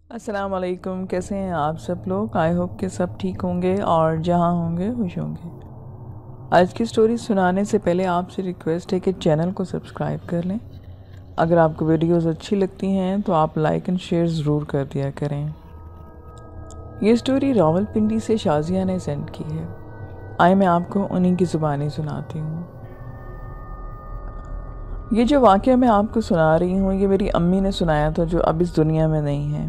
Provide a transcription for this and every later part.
السلام علیکم، کیسے ہیں آپ سب لوگ؟ آئی ہوپ کہ سب ٹھیک ہوں گے اور جہاں ہوں گے خوش ہوں گے۔ آج کی سٹوری سنانے سے پہلے آپ سے ریکویسٹ ہے کہ چینل کو سبسکرائب کر لیں۔ اگر آپ کو ویڈیوز اچھی لگتی ہیں تو آپ لائک اینڈ شیئر ضرور کر دیا کریں۔ یہ سٹوری راولپنڈی سے شازیہ نے سینڈ کی ہے۔ آئے میں آپ کو انہی کی زبانی سناتی ہوں۔ یہ جو واقعہ میں آپ کو سنا رہی ہوں یہ میری امی نے سنایا تھا جو اب اس دنیا میں نہیں ہے۔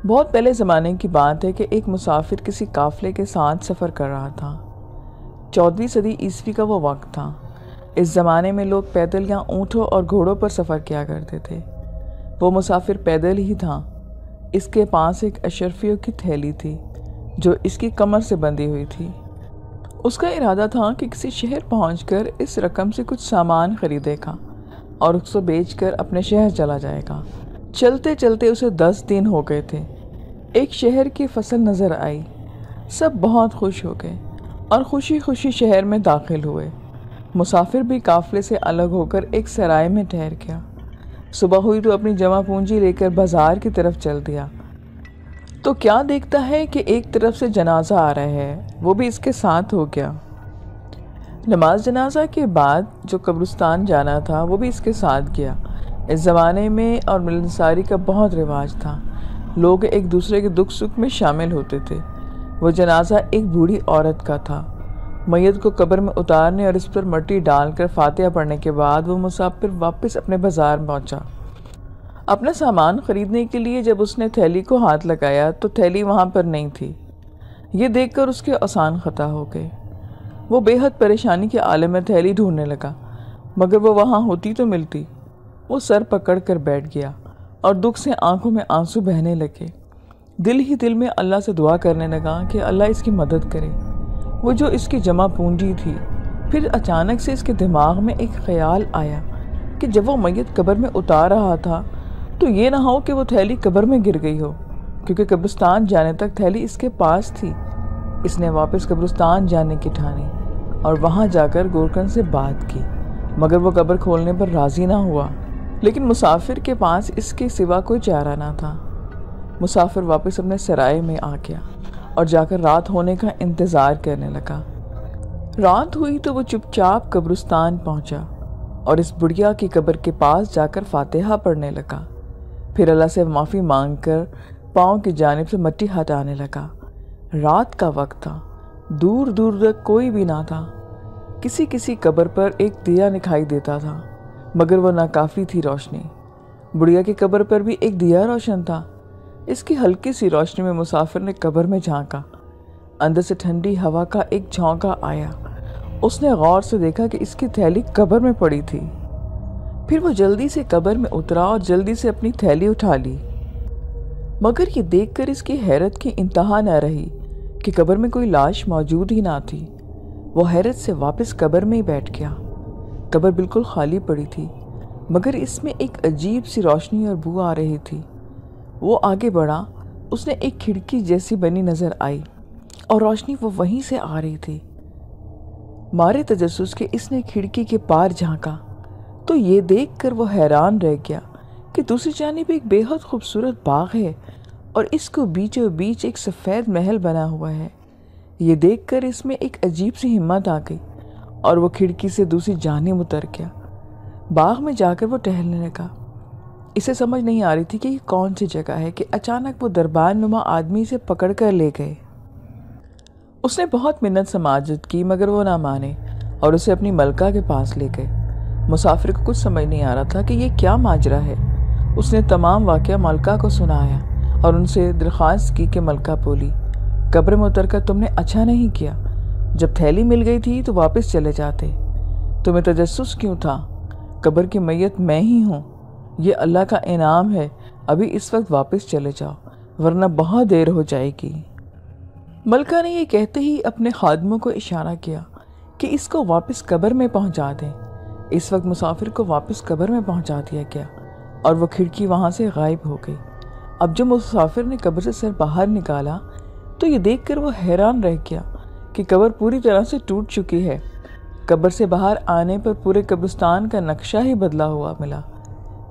بہت پہلے زمانے کی بات ہے کہ ایک مسافر کسی قافلے کے ساتھ سفر کر رہا تھا۔ 14ویں صدی عیسوی کا وہ وقت تھا۔ اس زمانے میں لوگ پیدل یا اونٹوں اور گھوڑوں پر سفر کیا کرتے تھے۔ وہ مسافر پیدل ہی تھا۔ اس کے پاس ایک اشرفیوں کی تھیلی تھی جو اس کی کمر سے بندھی ہوئی تھی۔ اس کا ارادہ تھا کہ کسی شہر پہنچ کر اس رقم سے کچھ سامان خریدے گا اور اس کو بیچ کر اپنے شہر چلا جائے گا۔ چلتے چلتے اسے 10 دن ہو گئے تھے۔ ایک شہر کی فصل نظر آئی۔ سب بہت خوش ہو گئے اور خوشی خوشی شہر میں داخل ہوئے۔ مسافر بھی قافلے سے الگ ہو کر ایک سرائے میں ٹھہر گیا۔ صبح ہوئی تو اپنی جمع پونجی لے کر بازار کی طرف چل دیا تو کیا دیکھتا ہے کہ ایک طرف سے جنازہ آ رہا ہے، وہ بھی اس کے ساتھ ہو گیا۔ نماز جنازہ کے بعد جو قبرستان جانا تھا وہ بھی اس کے ساتھ گیا۔ اس زمانے میں اور ملنساری کا بہت رواج تھا۔ لوگ ایک دوسرے کے دکھ سکھ میں شامل ہوتے تھے۔ وہ جنازہ ایک بوڑھی عورت کا تھا۔ میت کو قبر میں اتارنے اور اس پر مٹی ڈال کر فاتحہ پڑھنے کے بعد وہ مسافر واپس اپنے بازار پہنچا۔ اپنا سامان خریدنے کے لیے جب اس نے تھیلی کو ہاتھ لگایا تو تھیلی وہاں پر نہیں تھی۔ یہ دیکھ کر اس کے آسان خطا ہو گئے۔ وہ بے حد پریشانی کے عالم میں تھیلی ڈھونڈنے لگا مگر وہ وہاں ہوتی تو ملتی۔ وہ سر پکڑ کر بیٹھ گیا اور دکھ سے آنکھوں میں آنسو بہنے لگے۔ دل ہی دل میں اللہ سے دعا کرنے لگا کہ اللہ اس کی مدد کرے۔ وہ جو اس کی جمع پونجی تھی۔ پھر اچانک سے اس کے دماغ میں ایک خیال آیا کہ جب وہ میت قبر میں اتار رہا تھا تو یہ نہ ہو کہ وہ تھیلی قبر میں گر گئی ہو، کیونکہ قبرستان جانے تک تھیلی اس کے پاس تھی۔ اس نے واپس قبرستان جانے کی ٹھانی اور وہاں جا کر گورکھن سے بات کی مگر وہ قبر کھولنے پر راضی نہ ہوا۔ لیکن مسافر کے پاس اس کے سوا کوئی چارہ نہ تھا۔ مسافر واپس اپنے سرائے میں آ گیا اور جا کر رات ہونے کا انتظار کرنے لگا۔ رات ہوئی تو وہ چپ چاپ قبرستان پہنچا اور اس بڑھیا کی قبر کے پاس جا کر فاتحہ پڑھنے لگا۔ پھر اللہ سے معافی مانگ کر پاؤں کی جانب سے مٹی ہٹانے لگا۔ رات کا وقت تھا۔ دور دور تک کوئی بھی نہ تھا۔ کسی قبر پر ایک دیا دکھائی دیتا تھا مگر وہ ناکافی تھی روشنی۔ بڑھیا کی قبر پر بھی ایک دیا روشن تھا۔ اس کی ہلکی سی روشنی میں مسافر نے قبر میں جھانکا۔ اندر سے ٹھنڈی ہوا کا ایک جھونکا آیا۔ اس نے غور سے دیکھا کہ اس کی تھیلی قبر میں پڑی تھی۔ پھر وہ جلدی سے قبر میں اترا اور جلدی سے اپنی تھیلی اٹھا لی مگر یہ دیکھ کر اس کی حیرت کی انتہا نہ رہی کہ قبر میں کوئی لاش موجود ہی نہ تھی۔ وہ حیرت سے واپس قبر میں ہی بیٹھ گیا۔ قبر بالکل خالی پڑی تھی مگر اس میں ایک عجیب سی روشنی اور بو آ رہی تھی۔ وہ آگے بڑھا۔ اس نے ایک کھڑکی جیسی بنی نظر آئی اور روشنی وہ وہیں سے آ رہی تھی۔ مارے تجسس کے اس نے کھڑکی کے پار جھانکا تو یہ دیکھ کر وہ حیران رہ گیا کہ دوسری جانب ایک بے حد خوبصورت باغ ہے اور اس کو بیچوں بیچ ایک سفید محل بنا ہوا ہے۔ یہ دیکھ کر اس میں ایک عجیب سی ہمت آ گئی اور وہ کھڑکی سے دوسری جانب اتر گیا۔ باغ میں جا کر وہ ٹہلنے لگا۔ اسے سمجھ نہیں آ رہی تھی کہ یہ کون سی جگہ ہے کہ اچانک وہ دربار نما آدمی سے پکڑ کر لے گئے۔ اس نے بہت منت سماجت کی مگر وہ نہ مانے اور اسے اپنی ملکہ کے پاس لے گئے۔ مسافر کو کچھ سمجھ نہیں آ رہا تھا کہ یہ کیا ماجرا ہے۔ اس نے تمام واقعہ ملکہ کو سنایا اور ان سے درخواست کی کہ ملکہ بولی، قبر میں اتر کر تم نے اچھا نہیں کیا۔ جب تھیلی مل گئی تھی تو واپس چلے جاتے۔ تمہیں تجسس کیوں تھا؟ قبر کی میت میں ہی ہوں۔ یہ اللہ کا انعام ہے۔ ابھی اس وقت واپس چلے جاؤ ورنہ بہت دیر ہو جائے گی۔ ملکہ نے یہ کہتے ہی اپنے خادموں کو اشارہ کیا کہ اس کو واپس قبر میں پہنچا دیں۔ اس وقت مسافر کو واپس قبر میں پہنچا دیا گیا اور وہ کھڑکی وہاں سے غائب ہو گئی۔ اب جب مسافر نے قبر سے سر باہر نکالا تو یہ دیکھ کر وہ حیران رہ گیا کہ قبر پوری طرح سے ٹوٹ چکی ہے۔ قبر سے باہر آنے پر پورے قبرستان کا نقشہ ہی بدلا ہوا ملا۔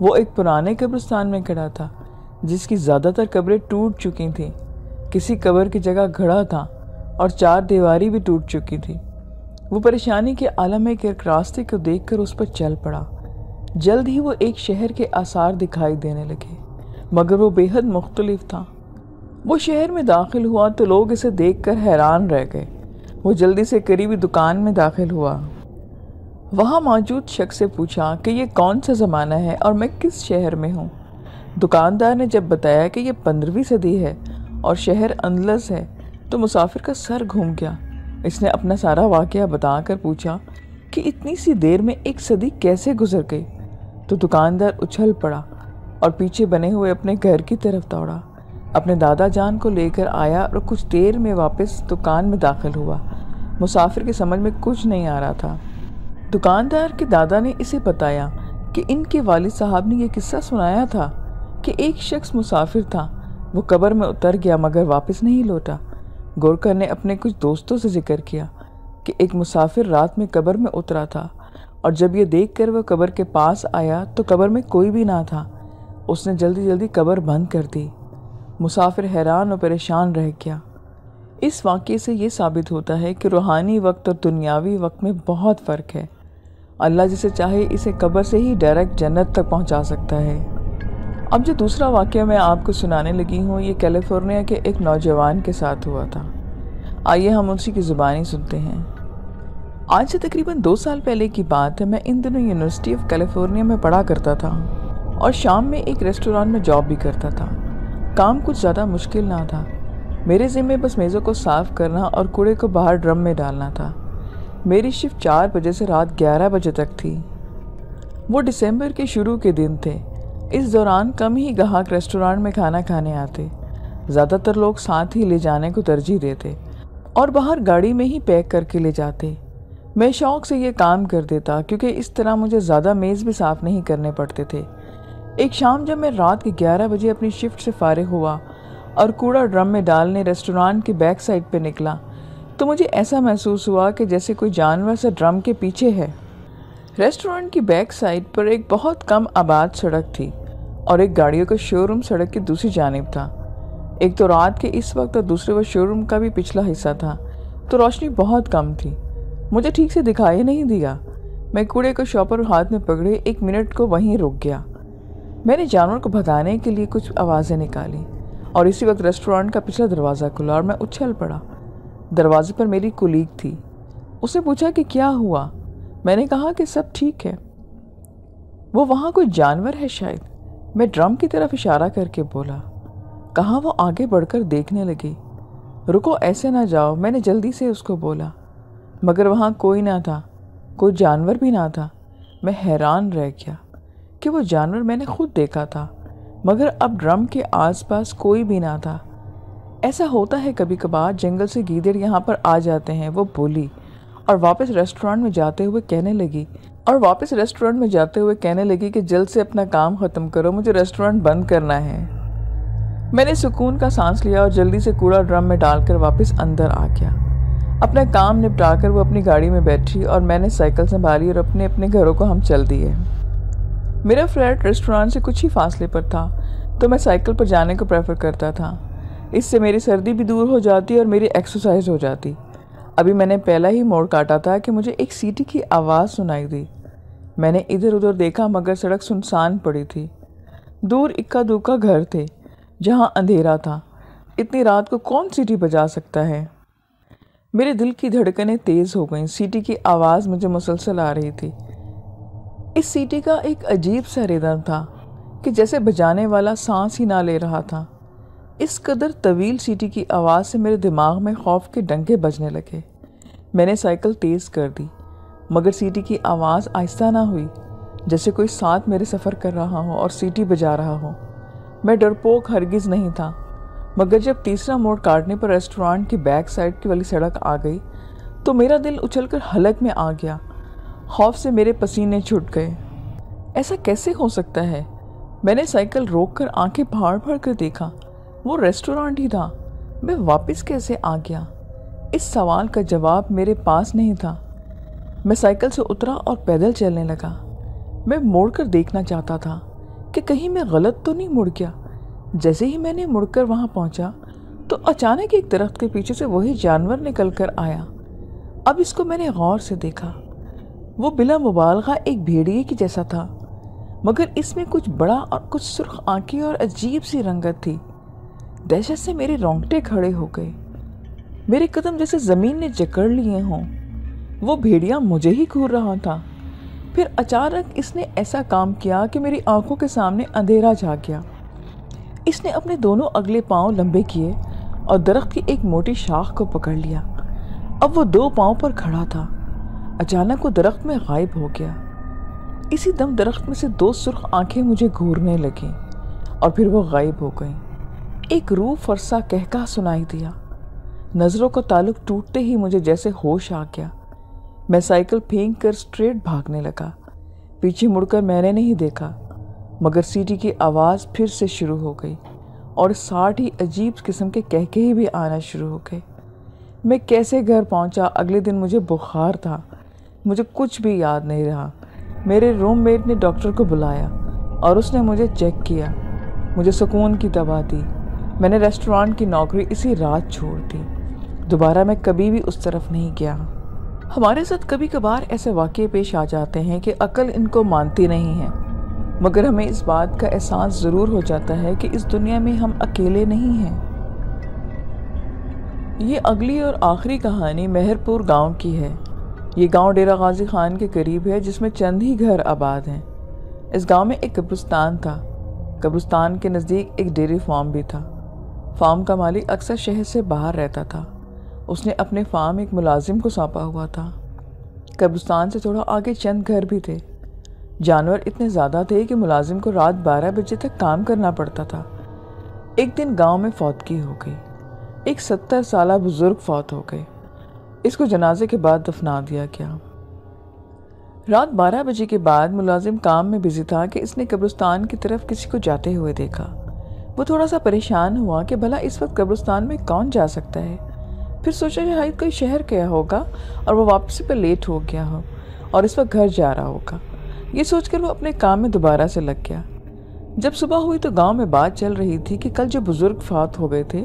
وہ ایک پرانے قبرستان میں کھڑا تھا جس کی زیادہ تر قبریں ٹوٹ چکی تھیں۔ کسی قبر کی جگہ گھڑا تھا اور 4 دیواری بھی ٹوٹ چکی تھی۔ وہ پریشانی کے عالم میں ایک راستے کو دیکھ کر اس پر چل پڑا۔ جلد ہی وہ ایک شہر کے آثار دکھائی دینے لگے، مگر وہ بے حد مختلف تھا۔ وہ شہر میں داخل ہوا تو لوگ اسے دیکھ کر حیران رہ گئے۔ وہ جلدی سے قریبی دکان میں داخل ہوا۔ وہاں موجود شخص سے پوچھا کہ یہ کون سا زمانہ ہے اور میں کس شہر میں ہوں۔ دکاندار نے جب بتایا کہ یہ 15ویں صدی ہے اور شہر اندلس ہے تو مسافر کا سر گھوم گیا۔ اس نے اپنا سارا واقعہ بتا کر پوچھا کہ اتنی سی دیر میں 1 صدی کیسے گزر گئی؟ تو دکاندار اچھل پڑا اور پیچھے بنے ہوئے اپنے گھر کی طرف دوڑا۔ اپنے دادا جان کو لے کر آیا اور کچھ دیر میں واپس دکان میں داخل ہوا۔ مسافر کی سمجھ میں کچھ نہیں آ رہا تھا۔ دکاندار کے دادا نے اسے بتایا کہ ان کے والد صاحب نے یہ قصہ سنایا تھا کہ ایک شخص مسافر تھا، وہ قبر میں اتر گیا مگر واپس نہیں لوٹا۔ گورکر نے اپنے کچھ دوستوں سے ذکر کیا کہ ایک مسافر رات میں قبر میں اترا تھا اور جب یہ دیکھ کر وہ قبر کے پاس آیا تو قبر میں کوئی بھی نہ تھا۔ اس نے جلدی جلدی قبر بند کر دی۔ مسافر حیران اور پریشان رہ گیا۔ اس واقعے سے یہ ثابت ہوتا ہے کہ روحانی وقت اور دنیاوی وقت میں بہت فرق ہے۔ اللہ جسے چاہے اسے قبر سے ہی ڈائریکٹ جنت تک پہنچا سکتا ہے۔ اب جو دوسرا واقعہ میں آپ کو سنانے لگی ہوں، یہ کیلیفورنیا کے ایک نوجوان کے ساتھ ہوا تھا۔ آئیے ہم اسی کی زبانی سنتے ہیں۔ آج سے تقریباً 2 سال پہلے کی بات ہے۔ میں ان دنوں یونیورسٹی آف کیلیفورنیا میں پڑھا کرتا تھا اور شام میں ایک ریسٹوران میں جاب بھی کرتا تھا۔ کام کچھ زیادہ مشکل نہ تھا۔ میرے ذمے بس میزوں کو صاف کرنا اور کوڑے کو باہر ڈرم میں ڈالنا تھا۔ میری شفٹ 4 بجے سے رات 11 بجے تک تھی۔ وہ دسمبر کے شروع کے دن تھے۔ اس دوران کم ہی گاہک ریسٹوران میں کھانا کھانے آتے۔ زیادہ تر لوگ ساتھ ہی لے جانے کو ترجیح دیتے اور باہر گاڑی میں ہی پیک کر کے لے جاتے۔ میں شوق سے یہ کام کر دیتا کیونکہ اس طرح مجھے زیادہ میز بھی صاف نہیں کرنے پڑتے تھے۔ ایک شام جب میں رات کے 11 بجے اپنی شفٹ سے فارغ ہوا اور کوڑا ڈرم میں ڈالنے ریسٹوران کے بیک سائڈ پہ نکلا تو مجھے ایسا محسوس ہوا کہ جیسے کوئی جانور سے ڈرم کے پیچھے ہے۔ ریسٹورانٹ کی بیک سائڈ پر ایک بہت کم آباد سڑک تھی اور ایک گاڑیوں کا شو روم سڑک کی دوسری جانب تھا۔ ایک تو رات کے اس وقت اور دوسرے وہ شو روم کا بھی پچھلا حصہ تھا تو روشنی بہت کم تھی، مجھے ٹھیک سے دکھائی نہیں دیا۔ میں کوڑے کو شاپر ہاتھ میں پکڑے 1 منٹ کو وہیں رک گیا۔ میں نے جانور کو بھگانے کے لیے کچھ آوازیں نکالی اور اسی وقت ریسٹورانٹ کا پچھلا دروازہ کھلا اور میں اچھل پڑا۔ دروازے پر میری کولیگ تھی۔ اس نے پوچھا کہ کیا ہوا؟ میں نے کہا کہ سب ٹھیک ہے۔ وہ وہاں کوئی جانور ہے شاید؟ میں ڈرم کی طرف اشارہ کر کے بولا۔ کہاں وہ آگے بڑھ کر دیکھنے لگی۔ رکو، ایسے نہ جاؤ، میں نے جلدی سے اس کو بولا، مگر وہاں کوئی نہ تھا، کوئی جانور بھی نہ تھا۔ میں حیران رہ گیا کہ وہ جانور میں نے خود دیکھا تھا مگر اب ڈرم کے آس پاس کوئی بھی نہ تھا۔ ایسا ہوتا ہے کبھی کبھار، جنگل سے گیدڑ یہاں پر آ جاتے ہیں، وہ بولی اور واپس ریسٹورانٹ میں جاتے ہوئے کہنے لگی کہ جلد سے اپنا کام ختم کرو، مجھے ریسٹورانٹ بند کرنا ہے۔ میں نے سکون کا سانس لیا اور جلدی سے کوڑا ڈرم میں ڈال کر واپس اندر آ گیا۔ اپنا کام نپٹا کر وہ اپنی گاڑی میں بیٹھی اور میں نے سائیکل سنبھالی اور اپنے اپنے گھروں کو ہم چل دیے۔ میرا فلیٹ ریسٹورانٹ سے کچھ ہی فاصلے پر تھا تو میں سائیکل پر جانے کو پریفر کرتا تھا۔ اس سے میری سردی بھی دور ہو جاتی اور میری ایکسرسائز ہو جاتی۔ ابھی میں نے پہلا ہی موڑ کاٹا تھا کہ مجھے ایک سیٹی کی آواز سنائی دی۔ میں نے ادھر ادھر دیکھا مگر سڑک سنسان پڑی تھی۔ دور اکا دکا گھر تھے جہاں اندھیرا تھا۔ اتنی رات کو کون سیٹی بجا سکتا ہے؟ میرے دل کی دھڑکنیں تیز ہو گئیں۔ سیٹی کی آواز مجھے مسلسل آ رہی تھی۔ اس سیٹی کا ایک عجیب سا ردم تھا کہ جیسے بجانے والا سانس ہی نہ لے رہا تھا۔ اس قدر طویل سیٹی کی آواز سے میرے دماغ میں خوف کے ڈنکے بجنے لگے۔ میں نے سائیکل تیز کر دی مگر سیٹی کی آواز آہستہ نہ ہوئی، جیسے کوئی ساتھ میرے سفر کر رہا ہو اور سیٹی بجا رہا ہو۔ میں ڈرپوک ہرگز نہیں تھا مگر جب تیسرا موڑ کاٹنے پر ریسٹورانٹ کی بیک سائڈ کی والی سڑک آ گئی تو میرا دل اچھل کر حلق میں آ گیا۔ خوف سے میرے پسینے چھوٹ گئے۔ ایسا کیسے ہو سکتا ہے؟ میں نے سائیکل روک کر آنکھیں پھاڑ پھاڑ کر دیکھا، وہ ریسٹورانٹ ہی تھا۔ میں واپس کیسے آ گیا؟ اس سوال کا جواب میرے پاس نہیں تھا۔ میں سائیکل سے اترا اور پیدل چلنے لگا۔ میں موڑ کر دیکھنا چاہتا تھا کہ کہیں میں غلط تو نہیں مڑ گیا، جیسے ہی میں نے مڑ کر وہاں پہنچا تو اچانک ایک درخت کے پیچھے سے وہی جانور نکل کر آیا۔ اب اس کو میں نے غور سے دیکھا۔ وہ بلا مبالغہ ایک بھیڑیے کی جیسا تھا، مگر اس میں کچھ بڑا اور کچھ سرخ آنکھیں اور عجیب سی رنگت تھی۔ دہشت سے میرے رونگٹے کھڑے ہو گئے، میرے قدم جیسے زمین نے جکڑ لیے ہوں۔ وہ بھیڑیا مجھے ہی گھور رہا تھا۔ پھر اچانک اس نے ایسا کام کیا کہ میری آنکھوں کے سامنے اندھیرا چھا گیا۔ اس نے اپنے دونوں اگلے پاؤں لمبے کیے اور درخت کی ایک موٹی شاخ کو پکڑ لیا۔ اب وہ 2 پاؤں پر کھڑا تھا۔ اچانک وہ درخت میں غائب ہو گیا۔ اسی دم درخت میں سے 2 سرخ آنکھیں مجھے گھورنے لگیں اور پھر وہ غائب ہو گئیں۔ ایک روح فرسا کہکہا سنائی دیا۔ نظروں کا تعلق ٹوٹتے ہی مجھے جیسے ہوش آ گیا۔ میں سائیکل پھینک کر اسٹریٹ بھاگنے لگا۔ پیچھے مڑ کر میں نے نہیں دیکھا، مگر سیٹی کی آواز پھر سے شروع ہو گئی اور ساتھ ہی عجیب قسم کے کہکہے بھی آنا شروع ہو گئے۔ میں کیسے گھر پہنچا؟ اگلے دن مجھے بخار تھا، مجھے کچھ بھی یاد نہیں رہا۔ میرے روم میٹ نے ڈاکٹر کو بلایا اور اس نے مجھے چیک کیا، مجھے سکون کی دوا دی۔ میں نے ریسٹورانٹ کی نوکری اسی رات چھوڑ دی۔ دوبارہ میں کبھی بھی اس طرف نہیں گیا۔ ہمارے ساتھ کبھی کبھار ایسے واقعے پیش آ جاتے ہیں کہ عقل ان کو مانتی نہیں ہے، مگر ہمیں اس بات کا احساس ضرور ہو جاتا ہے کہ اس دنیا میں ہم اکیلے نہیں ہیں۔ یہ اگلی اور آخری کہانی مہر پور گاؤں کی ہے۔ یہ گاؤں ڈیرہ غازی خان کے قریب ہے، جس میں چند ہی گھر آباد ہیں۔ اس گاؤں میں ایک قبرستان تھا۔ قبرستان کے نزدیک ایک ڈیری فارم بھی تھا۔ فارم کا مالک اکثر شہر سے باہر رہتا تھا۔ اس نے اپنے فارم ایک ملازم کو سونپا ہوا تھا۔ قبرستان سے تھوڑا آگے چند گھر بھی تھے۔ جانور اتنے زیادہ تھے کہ ملازم کو رات 12 بجے تک کام کرنا پڑتا تھا۔ ایک دن گاؤں میں فوتگی ہو گئی۔ ایک 70 سالہ بزرگ فوت ہو گئے۔ اس کو جنازے کے بعد دفنا دیا گیا۔ رات 12 بجے کے بعد ملازم کام میں بزی تھا کہ اس نے قبرستان کی طرف کسی کو جاتے ہوئے دیکھا۔ وہ تھوڑا سا پریشان ہوا کہ بھلا اس وقت قبرستان میں کون جا سکتا ہے۔ پھر سوچا شاید کوئی شہر گیا ہوگا اور وہ واپسی پہ لیٹ ہو گیا ہو اور اس وقت گھر جا رہا ہوگا۔ یہ سوچ کر وہ اپنے کام میں دوبارہ سے لگ گیا۔ جب صبح ہوئی تو گاؤں میں بات چل رہی تھی کہ کل جو بزرگ فوت ہو گئے تھے،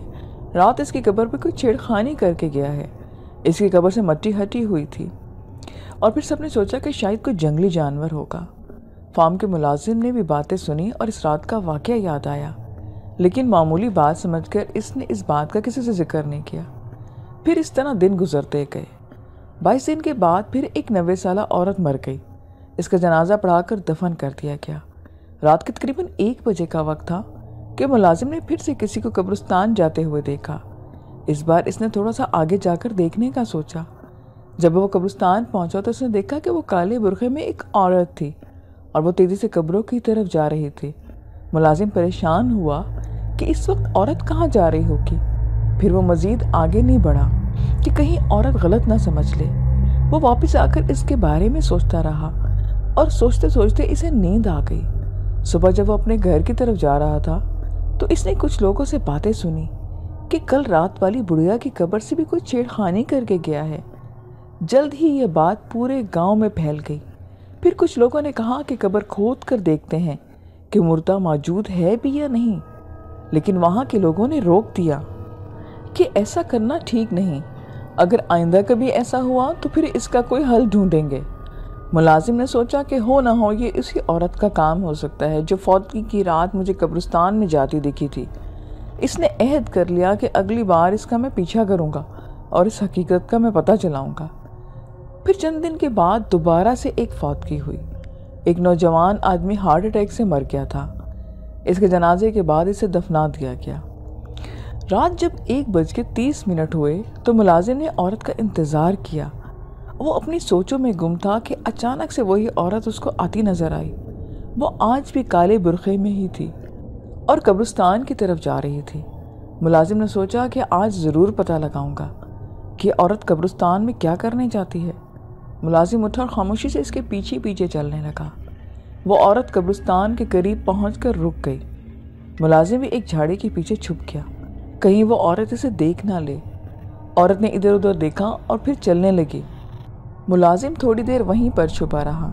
رات اس کی قبر پہ کوئی چھیڑخانی کر کے گیا ہے۔ اس کی قبر سے مٹی ہٹی ہوئی تھی اور پھر سب نے سوچا کہ شاید کوئی جنگلی جانور ہوگا۔ فارم کے ملازم نے بھی باتیں سنی اور اس رات کا واقعہ یاد آیا، لیکن معمولی بات سمجھ کر اس نے اس بات کا کسی سے ذکر نہیں کیا۔ پھر اس طرح دن گزرتے گئے۔ 22 دن کے بعد پھر ایک 90 سالہ عورت مر گئی۔ اس کا جنازہ پڑھا کر دفن کر دیا گیا۔ رات کے تقریباً 1 بجے کا وقت تھا کہ ملازم نے پھر سے کسی کو قبرستان جاتے ہوئے دیکھا۔ اس بار اس نے تھوڑا سا آگے جا کر دیکھنے کا سوچا۔ جب وہ قبرستان پہنچا تو اس نے دیکھا کہ وہ کالے برقعے میں ایک عورت تھی اور وہ تیزی سے قبروں کی طرف جا رہی تھی۔ ملازم پریشان ہوا کہ اس وقت عورت کہاں جا رہی ہوگی۔ پھر وہ مزید آگے نہیں بڑھا کہ کہیں عورت غلط نہ سمجھ لے۔ وہ واپس آ کر اس کے بارے میں سوچتا رہا اور سوچتے سوچتے اسے نیند آ گئی۔ صبح جب وہ اپنے گھر کی طرف جا رہا تھا تو اس نے کچھ لوگوں سے باتیں سنی کہ کل رات والی بڑھیا کی قبر سے بھی کوئی چھیڑخانی کر کے گیا ہے۔ جلد ہی یہ بات پورے گاؤں میں پھیل گئی۔ پھر کچھ لوگوں نے کہا کہ قبر کھود کر دیکھتے ہیں کہ مردہ موجود ہے بھی یا نہیں، لیکن وہاں کے لوگوں نے روک دیا کہ ایسا کرنا ٹھیک نہیں۔ اگر آئندہ کبھی ایسا ہوا تو پھر اس کا کوئی حل ڈھونڈیں گے۔ ملازم نے سوچا کہ ہو نہ ہو یہ اسی عورت کا کام ہو سکتا ہے جو فوتگی کی رات مجھے قبرستان میں جاتی دکھی تھی۔ اس نے عہد کر لیا کہ اگلی بار اس کا میں پیچھا کروں گا اور اس حقیقت کا میں پتہ چلاؤں گا۔ پھر چند دن کے بعد دوبارہ سے ایک فوتگی ہوئی۔ ایک نوجوان آدمی ہارٹ اٹیک سے مر گیا تھا۔ اس کے جنازے کے بعد اسے دفنا دیا گیا۔ رات جب 1:30 ہوئے تو ملازم نے عورت کا انتظار کیا۔ وہ اپنی سوچوں میں گم تھا کہ اچانک سے وہی عورت اس کو آتی نظر آئی۔ وہ آج بھی کالے برقعے میں ہی تھی اور قبرستان کی طرف جا رہی تھی۔ ملازم نے سوچا کہ آج ضرور پتہ لگاؤں گا کہ عورت قبرستان میں کیا کرنے جاتی ہے۔ ملازم اٹھا اور خاموشی سے اس کے پیچھے پیچھے چلنے لگا۔ وہ عورت قبرستان کے قریب پہنچ کر رک گئی۔ ملازم بھی ایک جھاڑی کے پیچھے چھپ گیا، کہیں وہ عورت اسے دیکھ نہ لے۔ عورت نے ادھر ادھر دیکھا اور پھر چلنے لگی۔ ملازم تھوڑی دیر وہیں پر چھپا رہا۔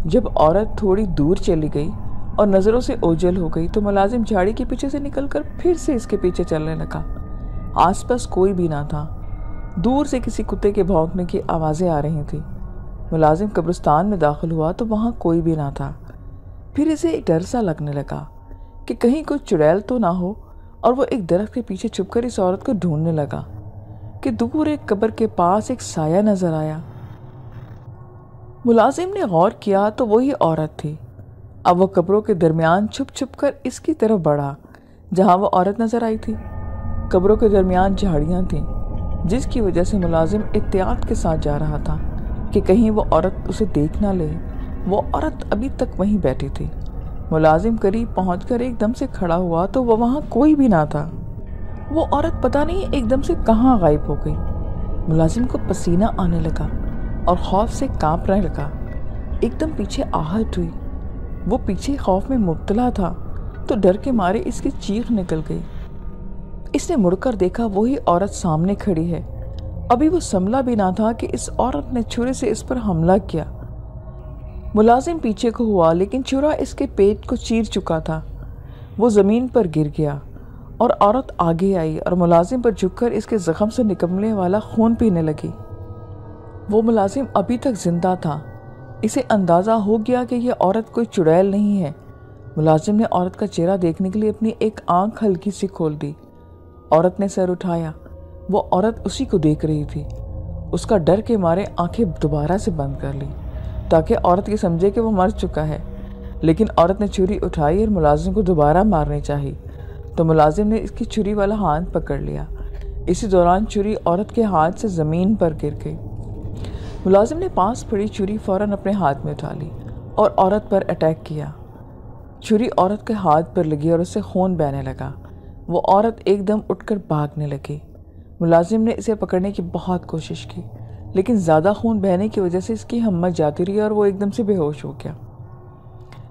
جب عورت تھوڑی دور چلی گئی اور نظروں سے اوجھل ہو گئی تو ملازم جھاڑی کے پیچھے سے نکل کر پھر سے اس کے پیچھے چلنے لگا۔ آس پاس کوئی بھی نہ تھا، دور سے کسی کتے کے بھونکنے کی آوازیں آ رہی تھیں۔ ملازم قبرستان میں داخل ہوا تو وہاں کوئی بھی نہ تھا۔ پھر اسے ایک ڈر سا لگنے لگا کہ کہیں کوئی چڑیل تو نہ ہو، اور وہ ایک درخت کے پیچھے چھپ کر اس عورت کو ڈھونڈنے لگا کہ دور ایک قبر کے پاس ایک سایہ نظر آیا۔ ملازم نے غور کیا تو وہی عورت تھی۔ اب وہ قبروں کے درمیان چھپ چھپ کر اس کی طرف بڑھا جہاں وہ عورت نظر آئی تھی۔ قبروں کے درمیان جھاڑیاں تھیں، جس کی وجہ سے ملازم احتیاط کے ساتھ جا رہا تھا کہ کہیں وہ عورت اسے دیکھ نہ لے۔ وہ عورت ابھی تک وہیں بیٹھی تھی۔ ملازم قریب پہنچ کر ایک دم سے کھڑا ہوا تو وہ وہاں کوئی بھی نہ تھا۔ وہ عورت پتہ نہیں ایک دم سے کہاں غائب ہو گئی۔ ملازم کو پسینہ آنے لگا اور خوف سے کانپنے لگا۔ ایک دم پیچھے آہٹ ہوئی۔ وہ پیچھے خوف میں مبتلا تھا تو ڈر کے مارے اس کی چیخ نکل گئی۔ اس نے مڑ کر دیکھا وہی عورت سامنے کھڑی ہے۔ ابھی وہ سنبھلا بھی نہ تھا کہ اس عورت نے چھرے سے اس پر حملہ کیا۔ ملازم پیچھے کو ہوا لیکن چھرا اس کے پیٹ کو چیر چکا تھا۔ وہ زمین پر گر گیا اور عورت آگے آئی اور ملازم پر جھک کر اس کے زخم سے نکلنے والا خون پینے لگی۔ وہ ملازم ابھی تک زندہ تھا۔ اسے اندازہ ہو گیا کہ یہ عورت کوئی چڑیل نہیں ہے۔ ملازم نے عورت کا چہرہ دیکھنے کے لیے اپنی ایک آنکھ ہلکی سی کھول دی۔ عورت نے سر اٹھایا۔ وہ عورت اسی کو دیکھ رہی تھی۔ اس کا ڈر کے مارے آنکھیں دوبارہ سے بند کر لی تاکہ عورت یہ سمجھے کہ وہ مر چکا ہے، لیکن عورت نے چھری اٹھائی اور ملازم کو دوبارہ مارنی چاہی تو ملازم نے اس کی چھری والا ہاتھ پکڑ لیا۔ اسی دوران چھری عورت کے ہاتھ سے زمین پر گر گئی۔ ملازم نے پاس پڑی چھری فوراً اپنے ہاتھ میں اٹھا لی اور عورت پر اٹیک کیا۔ چھری عورت کے ہاتھ پر لگی اور اس سے خون بہنے لگا۔ وہ عورت ایک دم اٹھ کر بھاگنے لگی۔ ملازم نے اسے پکڑنے کی بہت کوشش کی لیکن زیادہ خون بہنے کی وجہ سے اس کی ہمت جاتی رہی اور وہ ایک دم سے بے ہوش ہو گیا۔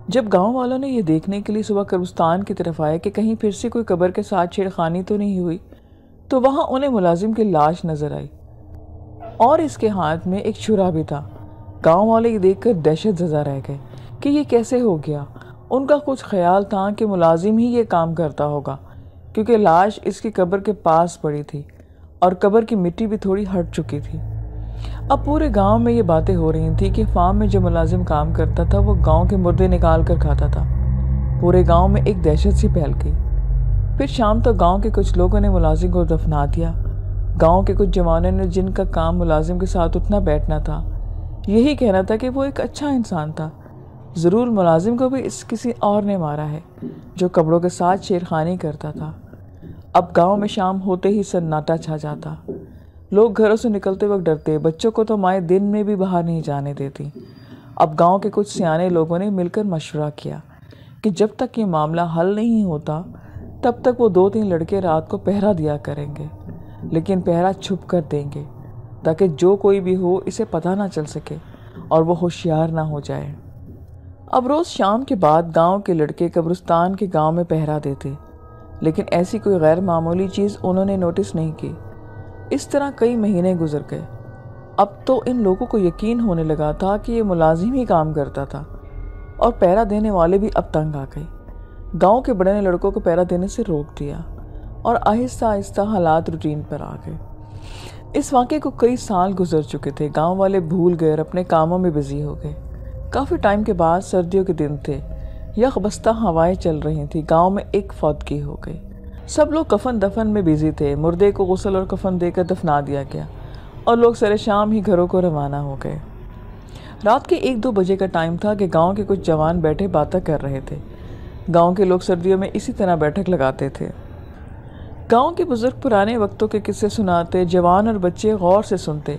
جب گاؤں والوں نے یہ دیکھنے کے لیے صبح قبرستان کی طرف آئے کہ کہیں پھر سے کوئی قبر کے ساتھ چھیڑخانی تو نہیں ہوئی تو وہاں انہیں ملازم کی لاش نظر آئی اور اس کے ہاتھ میں ایک چھرا بھی تھا۔ گاؤں والے یہ دیکھ کر دہشت زدہ رہ گئے کہ یہ کیسے ہو گیا۔ ان کا کچھ خیال تھا کہ ملازم ہی یہ کام کرتا ہوگا کیونکہ لاش اس کی قبر کے پاس پڑی تھی اور قبر کی مٹی بھی تھوڑی ہٹ چکی تھی۔ اب پورے گاؤں میں یہ باتیں ہو رہی تھیں کہ فارم میں جو ملازم کام کرتا تھا وہ گاؤں کے مردے نکال کر کھاتا تھا۔ پورے گاؤں میں ایک دہشت سی پھیل گئی۔ پھر شام تک گاؤں کے کچھ لوگوں نے ملازم کو دفنا دیا۔ گاؤں کے کچھ جوانوں نے جن کا کام ملازم کے ساتھ اٹھنا بیٹھنا تھا یہی کہنا تھا کہ وہ ایک اچھا انسان تھا، ضرور ملازم کو بھی کسی اور نے مارا ہے جو قبروں کے ساتھ چھیڑخانی کرتا تھا۔ اب گاؤں میں شام ہوتے ہی سناٹا چھا جاتا۔ لوگ گھروں سے نکلتے وقت ڈرتے، بچوں کو تو مائیں دن میں بھی باہر نہیں جانے دیتی۔ اب گاؤں کے کچھ سیانے لوگوں نے مل کر مشورہ کیا کہ جب تک یہ معاملہ حل نہیں ہوتا تب تک وہ 2-3 لڑکے رات کو پہرا دیا کریں گے، لیکن پہرا چھپ کر دیں گے تاکہ جو کوئی بھی ہو اسے پتہ نہ چل سکے اور وہ ہوشیار نہ ہو جائے۔ اب روز شام کے بعد گاؤں کے لڑکے قبرستان کے گاؤں میں پہرا دیتے، لیکن ایسی کوئی غیر معمولی چیز انہوں نے نوٹس نہیں کی۔ اس طرح کئی مہینے گزر گئے۔ اب تو ان لوگوں کو یقین ہونے لگا تھا کہ یہ ملازم ہی کام کرتا تھا اور پہرا دینے والے بھی اب تنگ آ گئے۔ گاؤں کے بڑے نے لڑکوں کو پہرا دینے سے روک دیا اور آہستہ آہستہ حالات روٹین پر آ گئے۔ اس واقعے کو کئی سال گزر چکے تھے۔ گاؤں والے بھول گئے اور اپنے کاموں میں بزی ہو گئے۔ کافی ٹائم کے بعد سردیوں کے دن تھے، یخ بستہ ہوائیں چل رہی تھیں۔ گاؤں میں ایک فوتگی ہو گئی۔ سب لوگ کفن دفن میں بزی تھے۔ مردے کو غسل اور کفن دے کر دفنا دیا گیا اور لوگ سر شام ہی گھروں کو روانہ ہو گئے۔ رات کے 1-2 بجے کا ٹائم تھا کہ گاؤں کے کچھ جوان بیٹھے باتیں کر رہے تھے۔ گاؤں کے لوگ سردیوں میں اسی طرح بیٹھک لگاتے تھے۔ گاؤں کے بزرگ پرانے وقتوں کے قصے سناتے، جوان اور بچے غور سے سنتے۔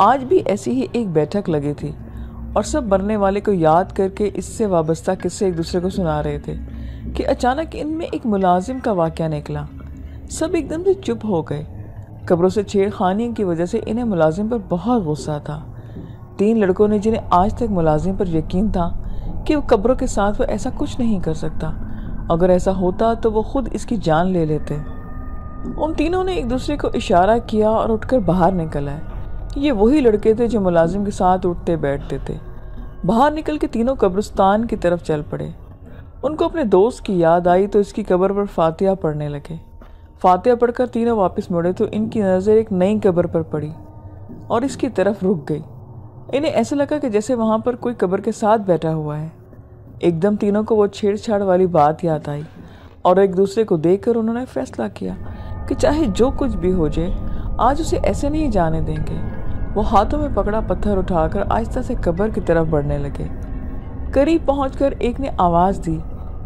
آج بھی ایسی ہی ایک بیٹھک لگی تھی اور سب مرنے والے کو یاد کر کے اس سے وابستہ قصے ایک دوسرے کو سنا رہے تھے کہ اچانک ان میں ایک ملازم کا واقعہ نکلا۔ سب ایک دم سے چپ ہو گئے۔ قبروں سے چھیڑخانی کی وجہ سے انہیں ملازم پر بہت غصہ تھا۔ 3 لڑکوں نے جنہیں آج تک ملازم پر یقین تھا کہ وہ قبروں کے ساتھ وہ ایسا کچھ نہیں کر سکتا، اگر ایسا ہوتا تو وہ خود اس کی جان لے لیتے۔ ان تینوں نے ایک دوسرے کو اشارہ کیا اور اٹھ کر باہر نکل آئے۔ یہ وہی لڑکے تھے جو ملازم کے ساتھ اٹھتے بیٹھتے تھے۔ باہر نکل کے تینوں قبرستان کی طرف چل پڑے۔ ان کو اپنے دوست کی یاد آئی تو اس کی قبر پر فاتحہ پڑھنے لگے۔ فاتحہ پڑھ کر تینوں واپس مڑے تو ان کی نظر ایک نئی قبر پر پڑی اور اس کی طرف رک گئی۔ انہیں ایسا لگا کہ جیسے وہاں پر کوئی قبر کے ساتھ بیٹھا ہوا ہے۔ ایک دم تینوں کو وہ چھیڑ چھاڑ والی بات یاد آئی اور ایک دوسرے کو دیکھ کر انہوں نے فیصلہ کیا کہ چاہے جو کچھ بھی ہو جائے آج اسے ایسے نہیں جانے دیں گے۔ وہ ہاتھوں میں پکڑا پتھر اٹھا کر آہستہ سے قبر کی طرف بڑھنے لگے۔ قریب پہنچ کر ایک نے آواز دی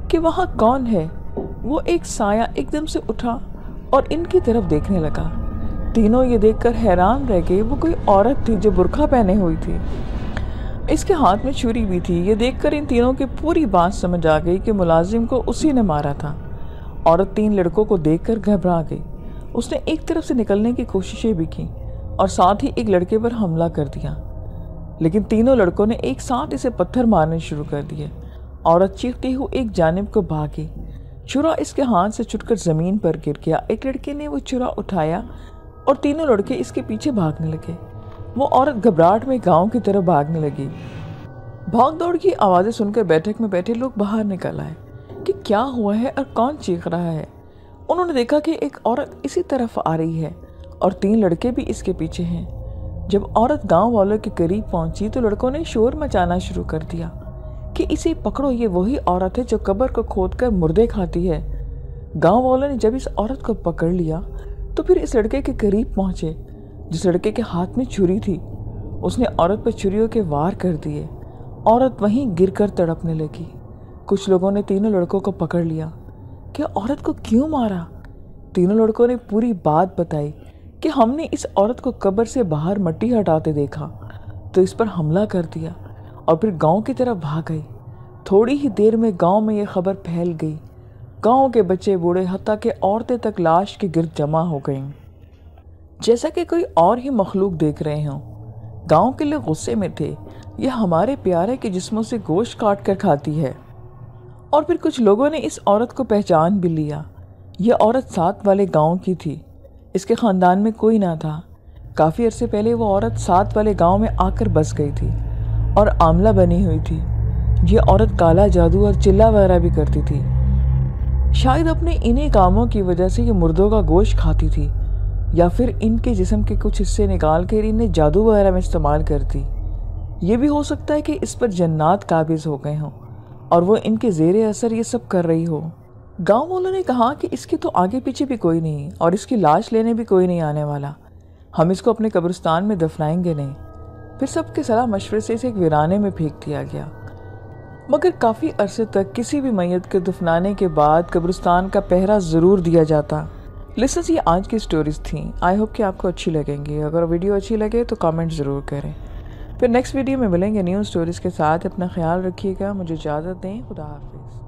کہ وہاں کون ہے؟ وہ ایک سایہ ایک دم سے اٹھا اور ان کی طرف دیکھنے لگا۔ تینوں یہ دیکھ کر حیران رہ گئے۔ وہ کوئی عورت تھی جو برقع پہنے ہوئی تھی۔ اس کے ہاتھ میں چھری بھی تھی۔ یہ دیکھ کر ان تینوں کی پوری بات سمجھ آ گئی کہ ملازم کو اسی نے مارا تھا۔ عورت تین لڑکوں کو دیکھ کر گھبرا گئی۔ اس نے ایک طرف سے نکلنے کی کوششیں بھی کی اور ساتھ ہی ایک لڑکے پر حملہ کر دیا، لیکن تینوں لڑکوں نے ایک ساتھ اسے پتھر مارنے شروع کر دیے۔ عورت چیختی ہوئی ایک جانب کو بھاگی۔ چھرا اس کے ہاتھ سے چھٹ کر زمین پر گر گیا۔ ایک لڑکے نے وہ چھرا اٹھایا اور تینوں لڑکے اس کے پیچھے بھاگنے لگے۔ وہ عورت گھبراہٹ میں گاؤں کی طرف بھاگنے لگی۔ بھاگ دوڑ کی آوازیں سن کر بیٹھک میں بیٹھے لوگ باہر نکل آئے کہ کیا ہوا ہے اور کون چیخ رہا ہے۔ انہوں نے دیکھا کہ ایک عورت اسی طرف آ رہی ہے اور تین لڑکے بھی اس کے پیچھے ہیں۔ جب عورت گاؤں والوں کے قریب پہنچی تو لڑکوں نے شور مچانا شروع کر دیا کہ اسے پکڑو، یہ وہی عورت ہے جو قبر کو کھود کر مردے کھاتی ہے۔ گاؤں والوں نے جب اس عورت کو پکڑ لیا تو پھر اس لڑکے کے قریب پہنچے جس لڑکے کے ہاتھ میں چھری تھی۔ اس نے عورت پر چھریوں کے وار کر دیے۔ عورت وہیں گر کر تڑپنے لگی۔ کچھ لوگوں نے تینوں لڑکوں کو پکڑ لیا کہ عورت کو کیوں مارا؟ تینوں لڑکوں نے پوری بات بتائی کہ ہم نے اس عورت کو قبر سے باہر مٹی ہٹاتے دیکھا تو اس پر حملہ کر دیا اور پھر گاؤں کی طرف بھاگ گئی۔ تھوڑی ہی دیر میں گاؤں میں یہ خبر پھیل گئی۔ گاؤں کے بچے بوڑھے حتیٰ کہ عورتیں تک لاش کے گرد جمع ہو گئیں جیسا کہ کوئی اور ہی مخلوق دیکھ رہے ہوں۔ گاؤں کے لوگ غصے میں تھے، یہ ہمارے پیارے کے جسموں سے گوشت کاٹ کر کھاتی ہے۔ اور پھر کچھ لوگوں نے اس عورت کو پہچان بھی لیا۔ یہ عورت ساتھ والے گاؤں کی تھی۔ اس کے خاندان میں کوئی نہ تھا۔ کافی عرصے پہلے وہ عورت ساتھ والے گاؤں میں آ کر بس گئی تھی اور عاملہ بنی ہوئی تھی۔ یہ عورت کالا جادو اور چلہ وغیرہ بھی کرتی تھی۔ شاید اپنے انہی کاموں کی وجہ سے یہ مردوں کا گوشت کھاتی تھی یا پھر ان کے جسم کے کچھ حصے نکال کر انہیں جادو وغیرہ میں استعمال کرتی۔ یہ بھی ہو سکتا ہے کہ اس پر جنات قابض ہو گئے ہوں اور وہ ان کے زیر اثر یہ سب کر رہی ہو۔ گاؤں والوں نے کہا کہ اس کے تو آگے پیچھے بھی کوئی نہیں اور اس کی لاش لینے بھی کوئی نہیں آنے والا۔ ہم اس کو اپنے قبرستان میں دفنائیں گے نہیں۔ پھر سب کے صلاح مشورے سے اسے ایک ویرانے میں پھینک دیا گیا۔ مگر کافی عرصے تک کسی بھی میت کے دفنانے کے بعد قبرستان کا پہرا ضرور دیا جاتا۔ لسنرز، یہ آج کی سٹوریز تھیں۔ آئی ہوپ کہ آپ کو اچھی لگیں گی۔ اگر ویڈیو اچھی لگے تو کامنٹ ضرور کریں۔ پھر نیکسٹ ویڈیو میں ملیں گے نیو سٹوریز کے ساتھ۔ اپنا خیال رکھیے گا۔ مجھے اجازت دیں۔ خدا حافظ۔